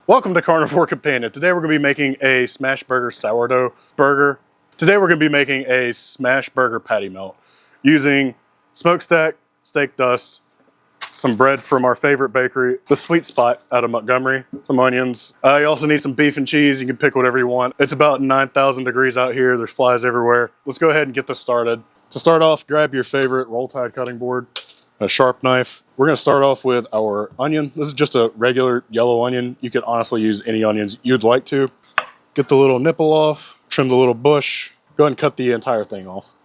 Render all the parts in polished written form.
Welcome to Carnivore Companion. Today we're going to be making a smash burger sourdough burger. Today we're going to be making a smash burger patty melt using smokestack, steak dust, some bread from our favorite bakery, the Sweet Spot out of Montgomery, some onions. You also need some beef and cheese. You can pick whatever you want. It's about 9,000 degrees out here. There's flies everywhere. Let's go ahead and get this started. To start off, grab your favorite roll-tide cutting board, a sharp knife. We're going to start off with our onion. This is just a regular yellow onion. You can honestly use any onions you'd like to. Get the little nipple off, trim the little bush. Go ahead and cut the entire thing off.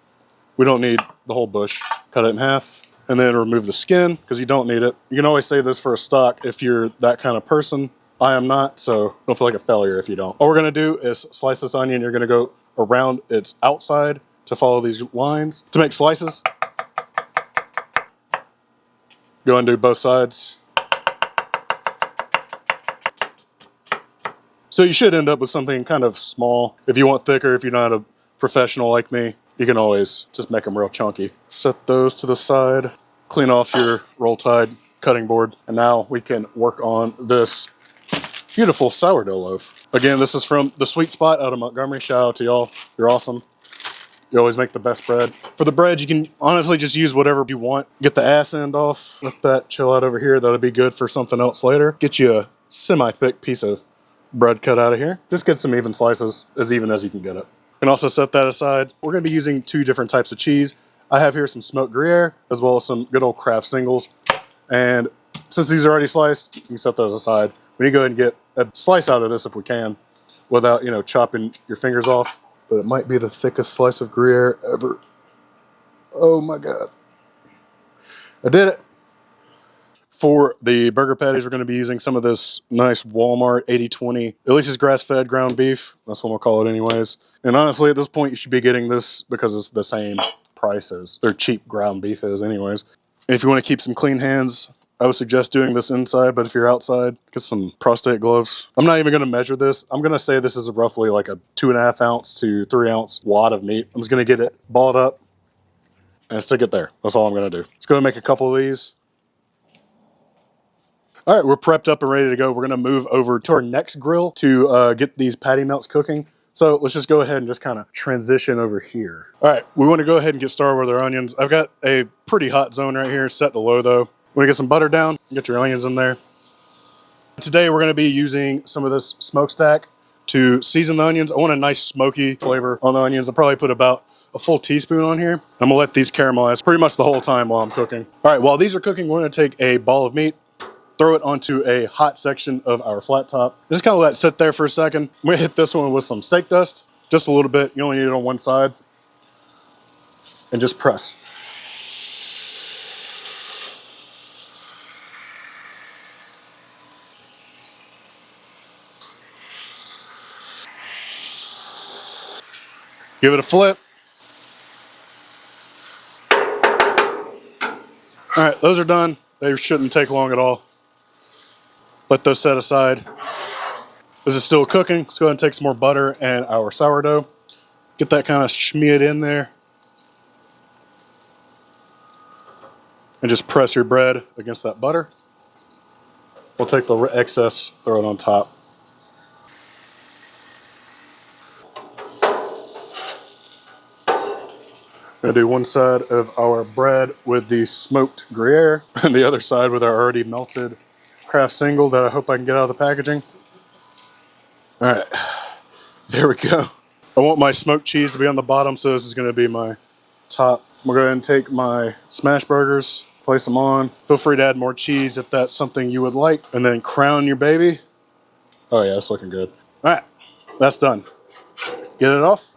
We don't need the whole bush. Cut it in half and then remove the skin because you don't need it. You can always save this for a stock if you're that kind of person. I am not, so don't feel like a failure if you don't. All we're going to do is slice this onion. You're going to go around its outside to follow these lines. To make slices, go and do both sides. So you should end up with something kind of small. If you want thicker, if you're not a professional like me, you can always just make them real chunky. Set those to the side. Clean off your roll-tide cutting board. And now we can work on this beautiful sourdough loaf. Again, this is from the Sweet Spot out of Montgomery. Shout out to y'all. You're awesome. You always make the best bread. For the bread, you can honestly just use whatever you want. Get the ass end off. Let that chill out over here. That'll be good for something else later. Get you a semi-thick piece of bread cut out of here. Just get some even slices, as even as you can get it. You can also set that aside. We're going to be using two different types of cheese. I have here some smoked Gruyere, as well as some good old Kraft singles. And since these are already sliced, you can set those aside. We need to go ahead and get a slice out of this if we can, without, chopping your fingers off. But it might be the thickest slice of Gruyere ever. Oh my God. I did it. For the burger patties, we're going to be using some of this nice Walmart 80/20 Elise's grass-fed ground beef. That's what we'll call it anyways. And honestly, at this point, you should be getting this because it's the same price as their cheap ground beef is anyways. And if you want to keep some clean hands, I would suggest doing this inside, but if you're outside, get some prostate gloves. I'm not even going to measure this. I'm going to say this is roughly like a 2.5 ounce to 3 ounce wad of meat. I'm just going to get it balled up and stick it there. That's all I'm going to do. Let's go and make a couple of these. All right, we're prepped up and ready to go. We're going to move over to our next grill to get these patty melts cooking. So let's just go ahead and just kind of transition over here. All right, we want to go ahead and get started with our onions. I've got a pretty hot zone right here, set to low though. When you get some butter down, get your onions in there. Today we're going to be using some of this smokestack to season the onions. I want a nice smoky flavor on the onions. I'll probably put about a full teaspoon on here. I'm going to let these caramelize pretty much the whole time while I'm cooking. All right, while these are cooking, we're going to take a ball of meat, throw it onto a hot section of our flat top. Just kind of let it sit there for a second. I'm going to hit this one with some steak dust, just a little bit. You only need it on one side. And just press. Give it a flip. All right, those are done. They shouldn't take long at all. Let those set aside. This is still cooking. Let's go ahead and take some more butter and our sourdough. Get that kind of smeared in there. And just press your bread against that butter. We'll take the excess, throw it on top. Gonna do one side of our bread with the smoked Gruyere and the other side with our already melted Kraft single that I hope I can get out of the packaging. All right, there we go. I want my smoked cheese to be on the bottom, so this is gonna be my top. I'm gonna go ahead and take my smash burgers, place them on. Feel free to add more cheese if that's something you would like, and then crown your baby. Oh yeah, it's looking good. All right, that's done. Get it off.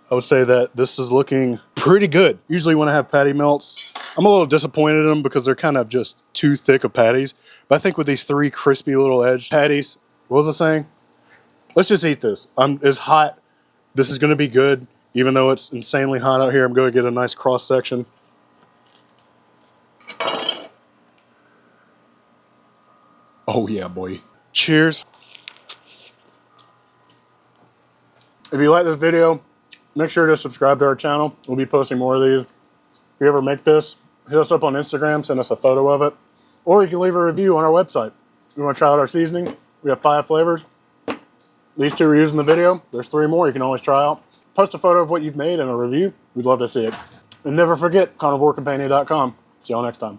I would say that this is looking pretty good. Usually when I have patty melts, I'm a little disappointed in them because they're kind of just too thick of patties. But I think with these 3 crispy little edge patties, what was I saying? Let's just eat this. It's hot. This is gonna be good. Even though it's insanely hot out here, I'm gonna get a nice cross section. Oh yeah, boy. Cheers. If you like this video, make sure to subscribe to our channel. We'll be posting more of these. If you ever make this, hit us up on Instagram, send us a photo of it. Or you can leave a review on our website. If you want to try out our seasoning, we have 5 flavors. These 2 were used in the video. There's 3 more you can always try out. Post a photo of what you've made and a review. We'd love to see it. And never forget, carnivorecompanion.com. See y'all next time.